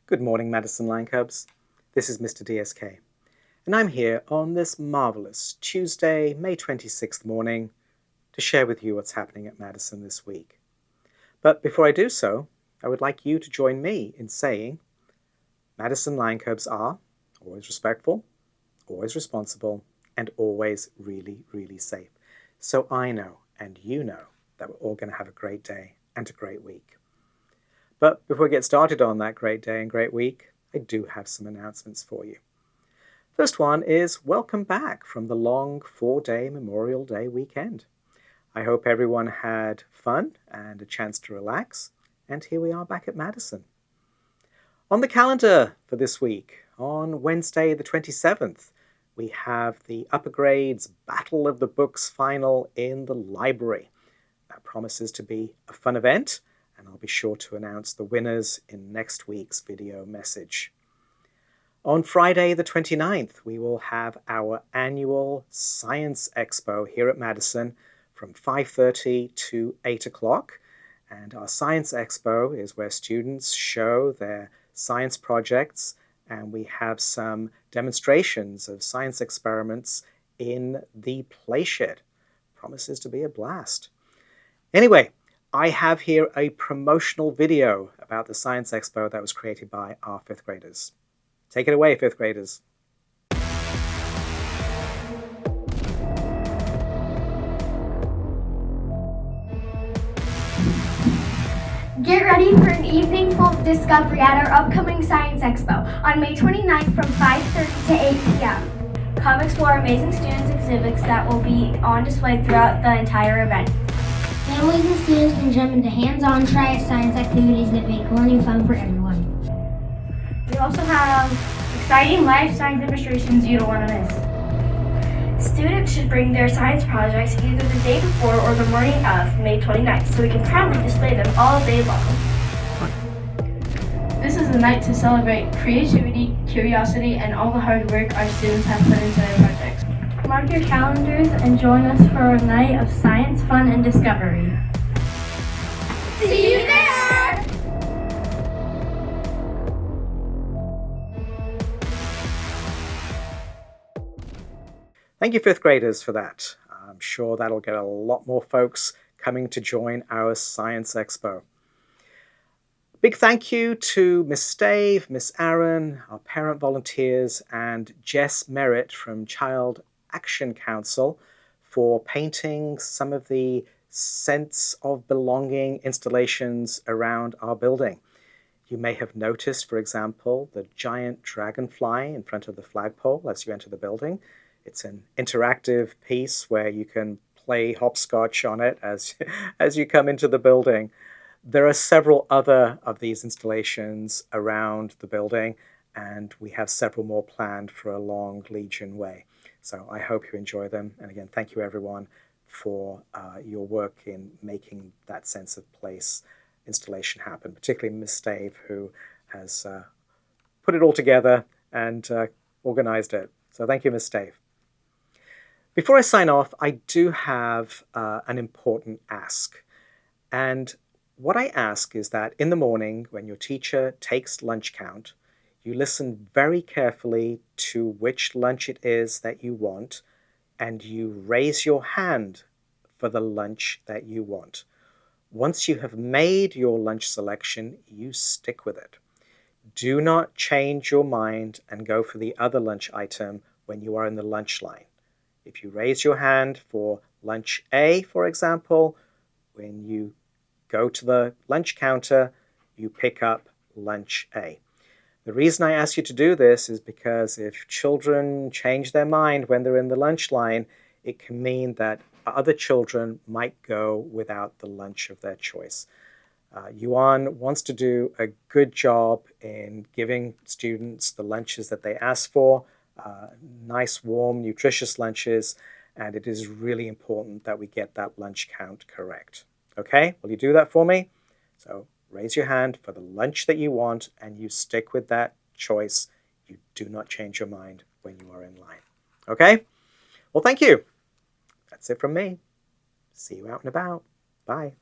Good morning, Madison Line Cubs. This is Mr. DSK, and I'm here on this marvelous Tuesday, May 26th morning to share with you what's happening at Madison this week. But before I do so, I would like you to join me in saying Madison Line Cubs are always respectful, always responsible, and always really, really safe. So I know, and you know, that we're all going to have a great day and a great week. But before we get started on that great day and great week, I do have some announcements for you. First one is welcome back from the long 4-day Memorial Day weekend. I hope everyone had fun and a chance to relax, and here we are back at Madison. On the calendar for this week, on Wednesday the 27th, we have the upper grades Battle of the Books final in the library. That promises to be a fun event, and I'll be sure to announce the winners in next week's video message. On Friday the 29th, we will have our annual Science Expo here at Madison from 5:30 to 8 o'clock. And our Science Expo is where students show their science projects, and we have some demonstrations of science experiments in the play shed. Promises to be a blast. Anyway, I have here a promotional video about the Science Expo that was created by our 5th graders. Take it away, 5th graders. Get ready for an evening full of discovery at our upcoming Science Expo on May 29th from 5:30 to 8 p.m. Come explore amazing students' exhibits that will be on display throughout the entire event. Families and students can jump into hands-on science activities that make learning fun for everyone. We also have exciting live science demonstrations you don't want to miss. Students should bring their science projects either the day before or the morning of May 29th so we can proudly display them all day long. This is a night to celebrate creativity, curiosity, and all the hard work our students have put into their projects. Mark your calendars and join us for a night of science, fun, and discovery. See you there! Thank you, 5th graders, for that. I'm sure that'll get a lot more folks coming to join our Science Expo. Big thank you to Miss Stave, Miss Aaron, our parent volunteers, and Jess Merritt from Child Action Council for painting some of the sense of belonging installations around our building. You may have noticed, for example, the giant dragonfly in front of the flagpole as you enter the building. It's an interactive piece where you can play hopscotch on it as you come into the building. There are several other of these installations around the building, and we have several more planned for along Legion Way. So I hope you enjoy them. And again, thank you everyone for your work in making that sense of place installation happen, particularly Miss Stave, who has put it all together and organized it. So thank you, Miss Stave. Before I sign off, I do have an important ask. And what I ask is that in the morning, when your teacher takes lunch count, you listen very carefully to which lunch it is that you want, and you raise your hand for the lunch that you want. Once you have made your lunch selection, you stick with it. Do not change your mind and go for the other lunch item when you are in the lunch line. If you raise your hand for lunch A, for example, when you go to the lunch counter, you pick up lunch A. The reason I ask you to do this is because if children change their mind when they're in the lunch line, it can mean that other children might go without the lunch of their choice. Yuan wants to do a good job in giving students the lunches that they ask for, nice, warm, nutritious lunches, and it is really important that we get that lunch count correct. Okay, will you do that for me? So raise your hand for the lunch that you want, and you stick with that choice. You do not change your mind when you are in line. Okay? Well, thank you. That's it from me. See you out and about. Bye.